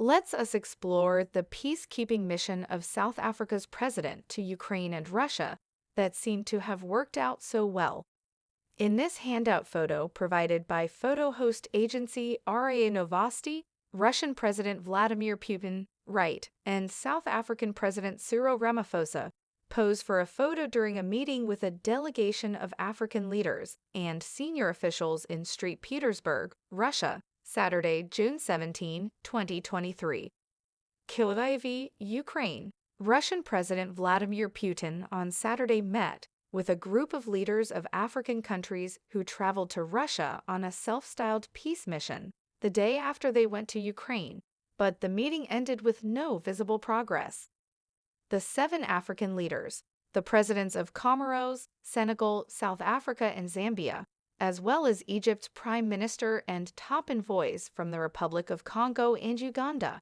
Let's us explore the peacekeeping mission of South Africa's president to Ukraine and Russia that seemed to have worked out so well. In this handout photo provided by photo host agency RIA Novosti, Russian President Vladimir Putin, right, and South African President Cyril Ramaphosa pose for a photo during a meeting with a delegation of African leaders and senior officials in St. Petersburg, Russia, Saturday, June 17, 2023. Kyiv, Ukraine. Russian President Vladimir Putin on Saturday met with a group of leaders of African countries who traveled to Russia on a self-styled peace mission the day after they went to Ukraine, but the meeting ended with no visible progress. The 7 African leaders, the presidents of Comoros, Senegal, South Africa, and Zambia, as well as Egypt's prime minister and top envoys from the Republic of Congo and Uganda,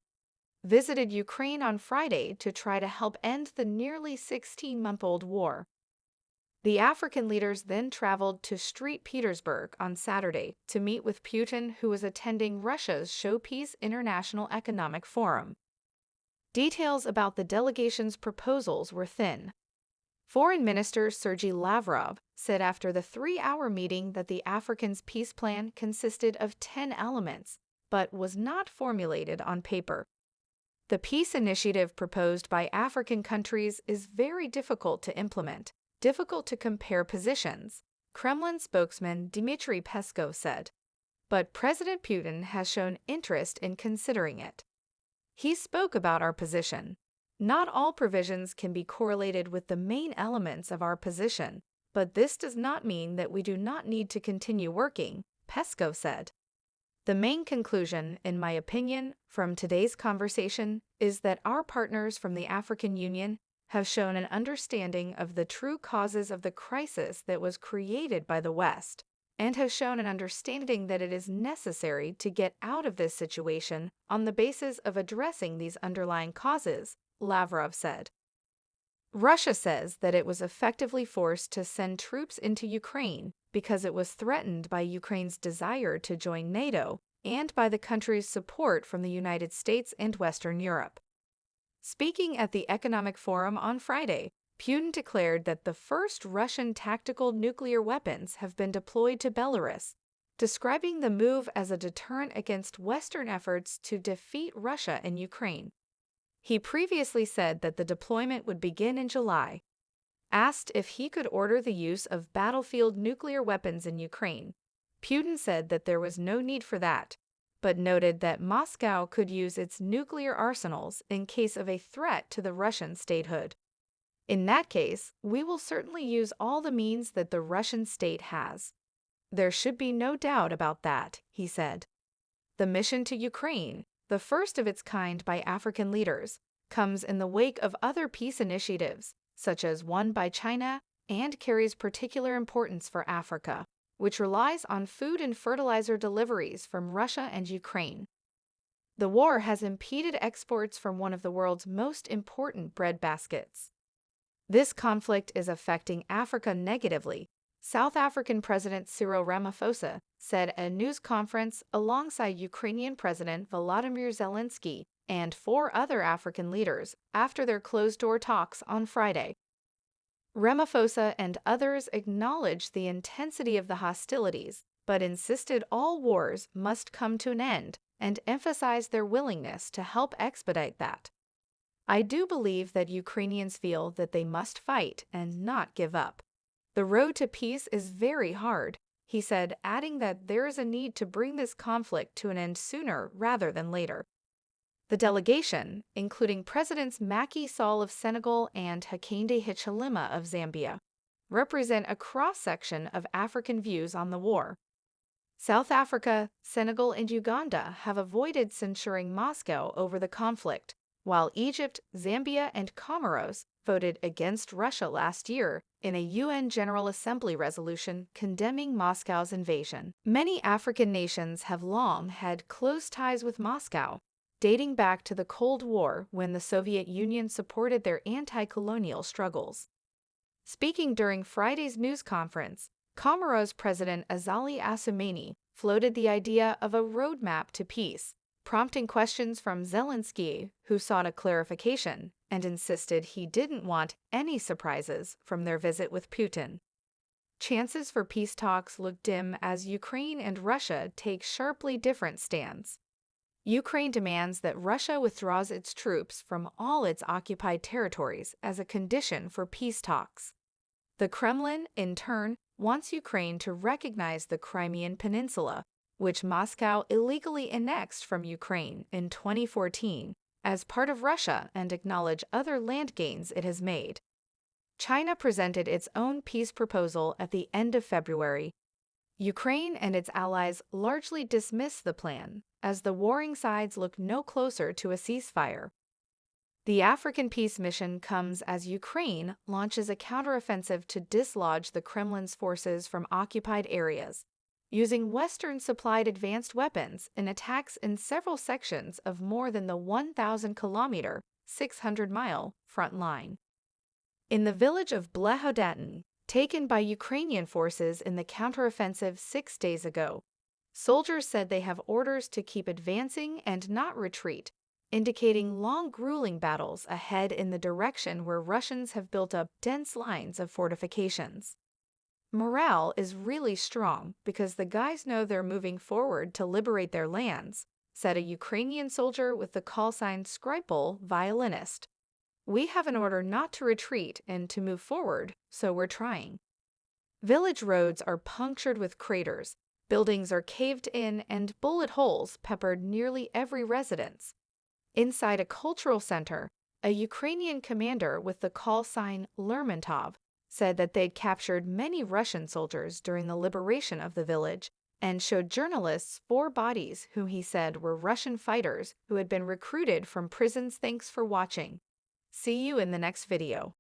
visited Ukraine on Friday to try to help end the nearly 16-month-old war. The African leaders then traveled to St. Petersburg on Saturday to meet with Putin, who was attending Russia's Showpeace International Economic Forum. Details about the delegation's proposals were thin. Foreign Minister Sergei Lavrov said after the 3-hour meeting that the Africans' peace plan consisted of 10 elements, but was not formulated on paper. The peace initiative proposed by African countries is very difficult to implement, difficult to compare positions, Kremlin spokesman Dmitry Peskov said. But President Putin has shown interest in considering it. He spoke about our position. Not all provisions can be correlated with the main elements of our position, but this does not mean that we do not need to continue working, Peskov said. The main conclusion, in my opinion, from today's conversation is that our partners from the African Union have shown an understanding of the true causes of the crisis that was created by the West, and have shown an understanding that it is necessary to get out of this situation on the basis of addressing these underlying causes, Lavrov said. Russia says that it was effectively forced to send troops into Ukraine because it was threatened by Ukraine's desire to join NATO and by the country's support from the United States and Western Europe. Speaking at the Economic Forum on Friday, Putin declared that the first Russian tactical nuclear weapons have been deployed to Belarus, describing the move as a deterrent against Western efforts to defeat Russia in Ukraine. He previously said that the deployment would begin in July. Asked if he could order the use of battlefield nuclear weapons in Ukraine, Putin said that there was no need for that, but noted that Moscow could use its nuclear arsenals in case of a threat to the Russian statehood. In that case, we will certainly use all the means that the Russian state has. There should be no doubt about that, he said. The mission to Ukraine, the first of its kind by African leaders, comes in the wake of other peace initiatives, such as one by China, and carries particular importance for Africa, which relies on food and fertilizer deliveries from Russia and Ukraine. The war has impeded exports from one of the world's most important breadbaskets. This conflict is affecting Africa negatively, South African President Cyril Ramaphosa said at a news conference alongside Ukrainian President Volodymyr Zelensky and 4 other African leaders after their closed-door talks on Friday. Ramaphosa and others acknowledged the intensity of the hostilities, but insisted all wars must come to an end and emphasized their willingness to help expedite that. I do believe that Ukrainians feel that they must fight and not give up. The road to peace is very hard, he said, adding that there is a need to bring this conflict to an end sooner rather than later. The delegation, including Presidents Macky Sall of Senegal and Hakainde Hichilema of Zambia, represent a cross-section of African views on the war. South Africa, Senegal, and Uganda have avoided censuring Moscow over the conflict, while Egypt, Zambia, and Comoros voted against Russia last year in a UN General Assembly resolution condemning Moscow's invasion. Many African nations have long had close ties with Moscow, dating back to the Cold War when the Soviet Union supported their anti-colonial struggles. Speaking during Friday's news conference, Comoros President Azali Assoumani floated the idea of a roadmap to peace, prompting questions from Zelensky, who sought a clarification and insisted he didn't want any surprises from their visit with Putin. Chances for peace talks look dim as Ukraine and Russia take sharply different stands. Ukraine demands that Russia withdraws its troops from all its occupied territories as a condition for peace talks. The Kremlin, in turn, wants Ukraine to recognize the Crimean Peninsula, which Moscow illegally annexed from Ukraine in 2014, as part of Russia and acknowledge other land gains it has made. China presented its own peace proposal at the end of February. Ukraine and its allies largely dismiss the plan, as the warring sides look no closer to a ceasefire. The African peace mission comes as Ukraine launches a counteroffensive to dislodge the Kremlin's forces from occupied areas, using Western-supplied advanced weapons in attacks in several sections of more than the 1,000-kilometer, 600-mile front line. In the village of Blehodatin, taken by Ukrainian forces in the counteroffensive 6 days ago, soldiers said they have orders to keep advancing and not retreat, indicating long, grueling battles ahead in the direction where Russians have built up dense lines of fortifications. Morale is really strong because the guys know they're moving forward to liberate their lands, said a Ukrainian soldier with the call sign Skripal violinist. We have an order not to retreat and to move forward, so we're trying. Village roads are punctured with craters, buildings are caved in, and bullet holes peppered nearly every residence. Inside a cultural center, a Ukrainian commander with the call sign Lermontov said that they'd captured many Russian soldiers during the liberation of the village and showed journalists 4 bodies whom he said were Russian fighters who had been recruited from prisons. Thanks for watching. See you in the next video.